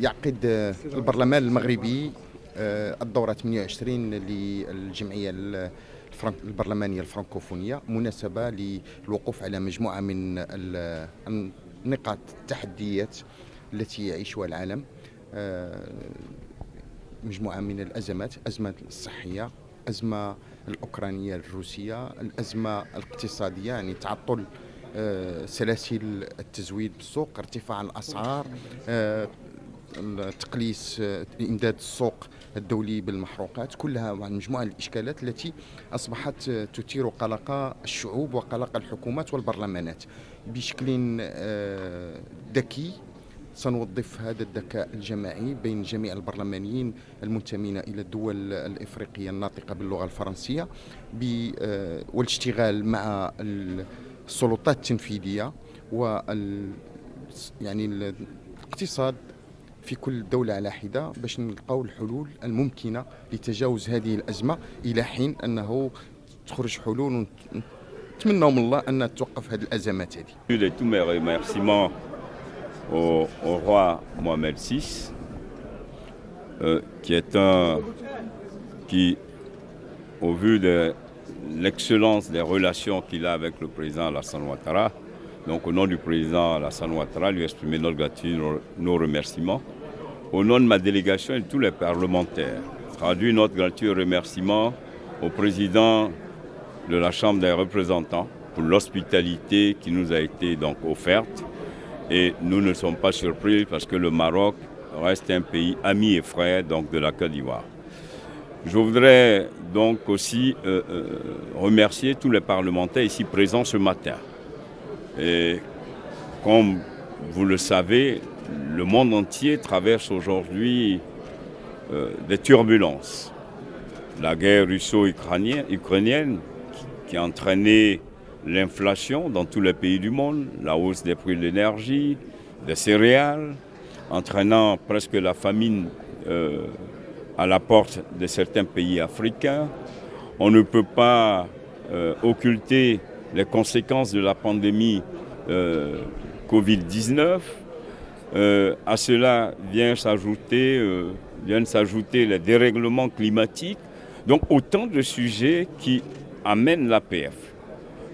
يعقد البرلمان المغربي الدورة 28 للجمعية البرلمانية الفرنكوفونية مناسبة للوقوف على مجموعة من النقاط التحديات التي يعيشها العالم، مجموعة من الأزمات، أزمة الصحية، أزمة الأوكرانية الروسية، الأزمة الاقتصادية يعني تعطل سلاسل التزويد بالسوق، ارتفاع الأسعار، تقليص إمداد السوق الدولي بالمحروقات، كلها مجموعة من الإشكالات التي أصبحت تثير قلق الشعوب وقلق الحكومات والبرلمانات. بشكل ذكي سنوظف هذا الذكاء الجماعي بين جميع البرلمانيين المنتمين إلى الدول الإفريقية الناطقة باللغة الفرنسية والاشتغال مع السلطات التنفيذية يعني الاقتصاد في كل دولة على حدة باش نلقاو الحلول الممكنة لتجاوز هذه الأزمة إلى حين أنه تخرج حلول، ونتمنى من الله أن توقف هذه الأزمات هذه. Tous mes remerciements au roi Mohamed VI, qui, au vu de l'excellence des relations qu'il a avec le président Alassane Ouattara, donc au nom du président Alassane Ouattara, lui exprimer notre gratitude, nos remerciements. Au nom de ma délégation et de tous les parlementaires, traduit notre gratitude et remerciements au président de la Chambre des représentants pour l'hospitalité qui nous a été donc offerte. Et nous ne sommes pas surpris parce que le Maroc reste un pays ami et frère donc, de la Côte d'Ivoire. Je voudrais donc aussi remercier tous les parlementaires ici présents ce matin. Et comme vous le savez, le monde entier traverse aujourd'hui des turbulences. La guerre russo-ukrainienne qui a entraîné l'inflation dans tous les pays du monde, la hausse des prix de l'énergie, des céréales, entraînant presque la famine à la porte de certains pays africains. On ne peut pas occulter les conséquences de la pandémie Covid-19. À cela viennent s'ajouter les dérèglements climatiques. Donc autant de sujets qui amènent l'APF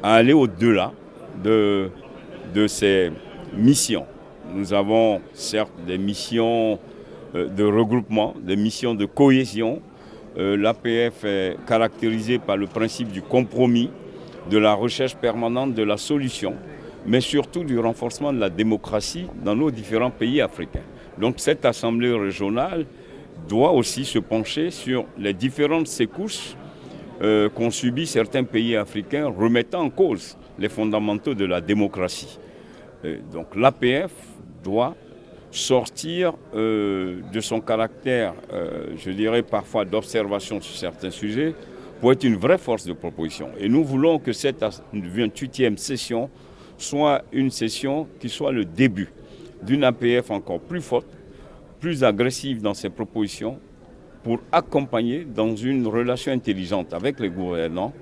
à aller au-delà de ces missions. Nous avons certes des missions de regroupement, des missions de cohésion. L'APF est caractérisée par le principe du compromis, de la recherche permanente de la solution, mais surtout du renforcement de la démocratie dans nos différents pays africains. Donc cette assemblée régionale doit aussi se pencher sur les différentes secouses qu'ont subi certains pays africains, remettant en cause les fondamentaux de la démocratie. Donc l'APF doit sortir de son caractère, je dirais parfois d'observation sur certains sujets, pour être une vraie force de proposition. Et nous voulons que cette 28e session soit une session qui soit le début d'une APF encore plus forte, plus agressive dans ses propositions, pour accompagner dans une relation intelligente avec les gouvernants,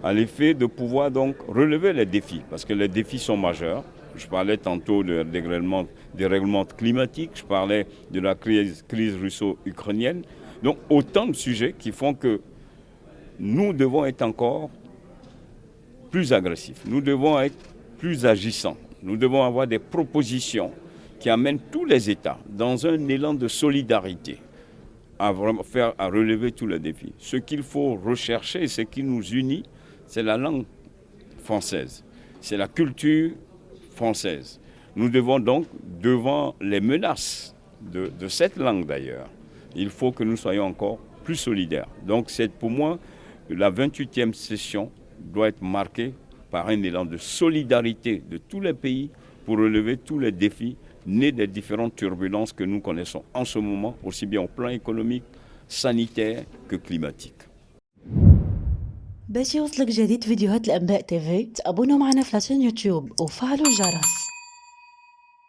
à l'effet de pouvoir donc relever les défis, parce que les défis sont majeurs. Je parlais tantôt des règlements climatiques, je parlais de la crise russo-ukrainienne. Donc autant de sujets qui font que nous devons être encore plus agressifs, nous devons être plus agissants, nous devons avoir des propositions qui amènent tous les États dans un élan de solidarité à relever tous les défis. Ce qu'il faut rechercher, ce qui nous unit, c'est la langue française, c'est la culture française. Nous devons donc, devant les menaces de cette langue d'ailleurs, il faut que nous soyons encore plus solidaires. Donc c'est pour moi la 28e session doit être marquée par un élan de solidarité de tous les pays pour relever tous les défis nés des différentes turbulences que nous connaissons en ce moment, aussi bien au plan économique, sanitaire que climatique. باش يوصلك جديد فيديوهات الأنباء تيفي تابونوا معنا في لاشين يوتيوب وفعلوا الجرس.